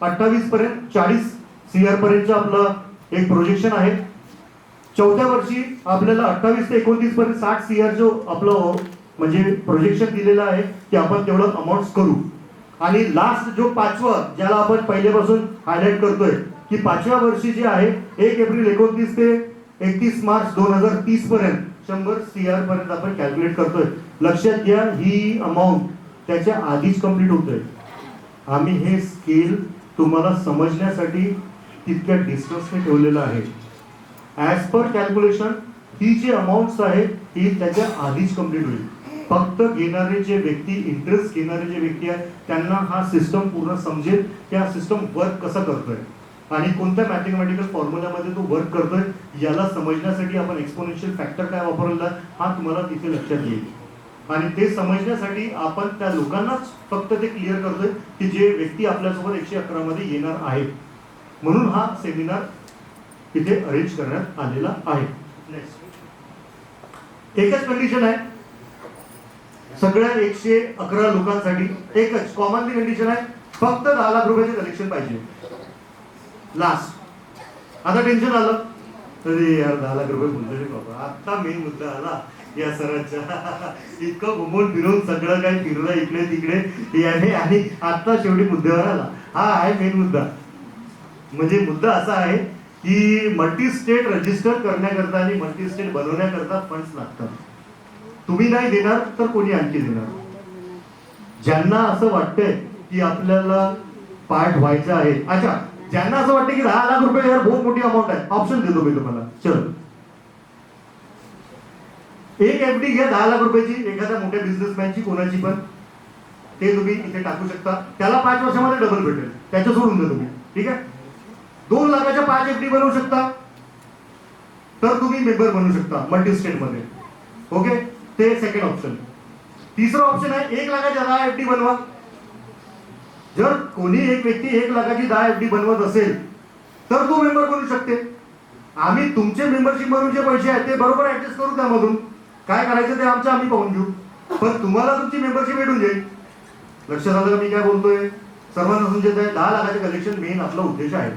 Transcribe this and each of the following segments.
28 पर्यंत 40 CR पर्यंतचं आपलं एक प्रोजेक्शन आहे. चौथ्या वर्षी आपल्याला 28 ते 29 पर्यंत 60 CR जो आपलं म्हणजे प्रोजेक्शन दिलेलं आहे की आपण तेवढं अमाऊंट करू. आणि लास्ट जो पाचवा ज्याला आपण पहिल्यापासून हायलाइट करतोय की पाचव्या वर्षी जे आहे 1 एप्रिल 29 ते 31 मार्च 2030 पर्यंत 100 CR पर्यंत आपण कॅल्क्युलेट करतोय. लक्षात घ्या ही अमाऊंट त्याच्या आधीच कंप्लीट होतोय. आम्ही हे स्केल तुम्हाला समजण्यासाठी तितक्या डिस्टन्सने ठेवलेलं आहे. ॲज पर कॅल्क्युलेशन ही जी अमाऊंट्स आहे ही त्याच्या आधीच कंप्लीट होईल. फक्त घेणारे जे व्यक्ती इंटरेस्ट घेणारे जे व्यक्ती आहेत त्यांना हा सिस्टम पूर्ण समजेल की हा सिस्टम वर्क कसा करतोय आणि कोणत्या मॅथमॅटिकल फॉर्म्युल्यामध्ये तो वर्क करतोय याला समजण्यासाठी आपण एक्सपोनेन्शियल फॅक्टर काय वापरलेला हा तुम्हाला तिथे लक्षात येईल. आणि ते समजण्यासाठी आपण त्या लोकांनाच फक्त ते क्लिअर करतोय की जे व्यक्ती आपल्यासोबत 111 मध्ये येणार आहेत. म्हणून हा सेमिनार तिथे अरेंज करण्यात आलेला आहे. एकच कंडिशन आहे सगळ्या 111 लोकांसाठी, एकच कॉमनली कंडिशन आहे, फक्त 10 लाख रुपयाचे कलेक्शन पाहिजे लास्ट. आता टेन्शन आलं अरे यार 10 लाख रुपये बोलतोय बाबा. आता मेन मुद्दा आला या सरांच्या. इतकं घुमून फिरून सगळं काही फिरलं इकडे तिकडे याने आणि आता शेवटी मुद्द्यावर आला. हा आहे मेन मुद्दा. म्हणजे मुद्दा असा आहे की मल्टी स्टेट रजिस्टर करण्याकरता आणि मल्टी स्टेट बनवण्याकरता फंड्स लागतात. तुम्ही नाही देणार तर कोणी आणखी देणार. ज्यांना असं वाटतंय की आपल्याला पार्ट व्हायचं आहे, अच्छा ज्यांना असं वाटतं की 10 लाख रुपये यार बहुत मोठी अमाऊंट आहे, ऑप्शन देतो मी तुम्हाला. चलो एक FD घ्या 10 लाख रुपयाची एखाद्या मोठ्या बिझनेसमॅनची कोणाची पण, ते तुम्ही इथे टाकू शकता. त्याला 5 वर्षामध्ये डबल भेटेल. त्याच्या सोडून द्या तुम्ही. ठीक आहे. 2 लाखाच्या 5 FD बनवू शकता तर तुम्ही मेंबर बनू शकता मल्टी स्टेट मध्ये. ओके, ते सेकंड ऑप्शन. तिसरं ऑप्शन आहे 1 लाखाच्या 10 FD बनवा. जर कोणी एक व्यक्ती 1 लाखाची 10 FD बनवत असेल तर तो मेंबर बनू शकते. आम्ही तुमचे मेंबरशिप म्हणून जे पैसे आहेत ते बरोबर ऍडजस्ट करू त्यामधून. काय करायचं ते आम्ही पाहून घेऊ. पण तुम्हाला तुमची मेंबरशिप भेटून जाईल. लक्षात आलं का मी काय बोलतोय? सर्वांना समजत आहे. 10 लाखाचे कलेक्शन मेन आपला उद्देश आहे.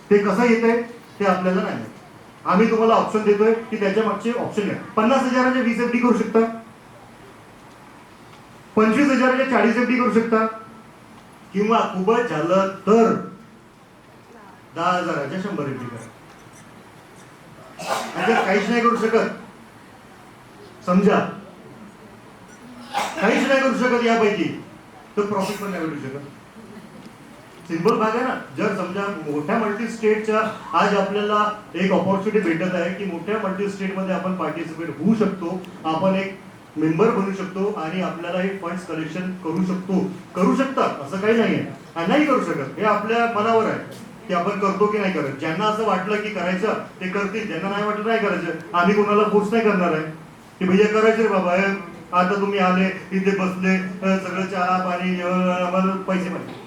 ते कसं येत आहे ते आपल्याला नाही. आम्ही तुम्हाला ऑप्शन देतोय की त्याच्या मागचे ऑप्शन घ्या. 50,000चे 20 FD करू शकता, 25,000चे 40 FD करू शकता, किंवा खूपच झालं तर 10,000च्या 100 FD करा. काहीच नाही करू शकत समजा, काहीच नाही करू शकत यापैकी तर प्रॉफिट पण नाही भेटू शकत. सिंपल भाग आहे ना. जर समजा मोठ्या मल्टी स्टेटच्या आज आपल्याला एक ऑपॉर्च्युनिटी भेटत आहे की मोठ्या मल्टी स्टेट मध्ये आपण पार्टिसिपेट होऊ शकतो, आपण एक मेंबर बनू शकतो आणि आपल्याला हे फंड्स कलेक्शन करू शकतो. करू शकतात असं काही नाही आहे. नाही करू शकत हे आपल्या मनावर आहे की आपण करतो की नाही करत. ज्यांना असं वाटलं की करायचं ते करतील, ज्यांना नाही वाटलं नाही करायचं. आम्ही कोणाला फोर्स नाही करणार आहे की भैया करायचं रे बाबा. आता तुम्ही आले इथे बसले सगळं चहा पाणी आम्हाला पैसे पाहिजे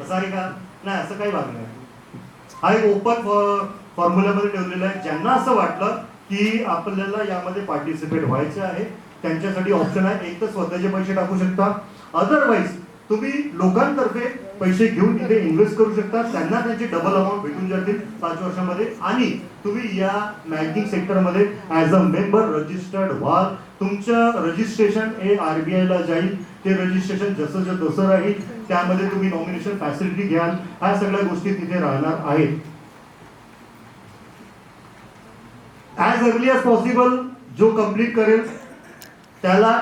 असं आहे का? नाही, असं काही भाग नाही. हा एक ओपन फॉर्म्युल्यामध्ये ठेवलेला आहे. ज्यांना असं वाटलं की आपल्याला यामध्ये पार्टिसिपेट व्हायचं आहे त्यांच्यासाठी ऑप्शन आहे. एक तर स्वतःचे पैसे टाकू शकता, अदरवाईज तुम्ही लोकांतर्फे पैसे घेऊन इथे इन्व्हेस्ट करू शकता. त्यांना त्यांची डबल अमाऊंट भेटून जातील 5 वर्षामध्ये. आणि तुम्ही या बँकिंग सेक्टरमध्ये ॲज अ मेंबर रजिस्टर्ड व्हाल. तुमचं रजिस्ट्रेशन हे RBI ला जाईल. ते रजिस्ट्रेशन जसं तसं राहील. त्यामध्ये तुम्ही नॉमिनेशन फॅसिलिटी घ्याल. ह्या सगळ्या गोष्टी तिथे राहणार आहेत. ॲज अर्ली ॲज पॉसिबल जो कंप्लीट करेल त्याला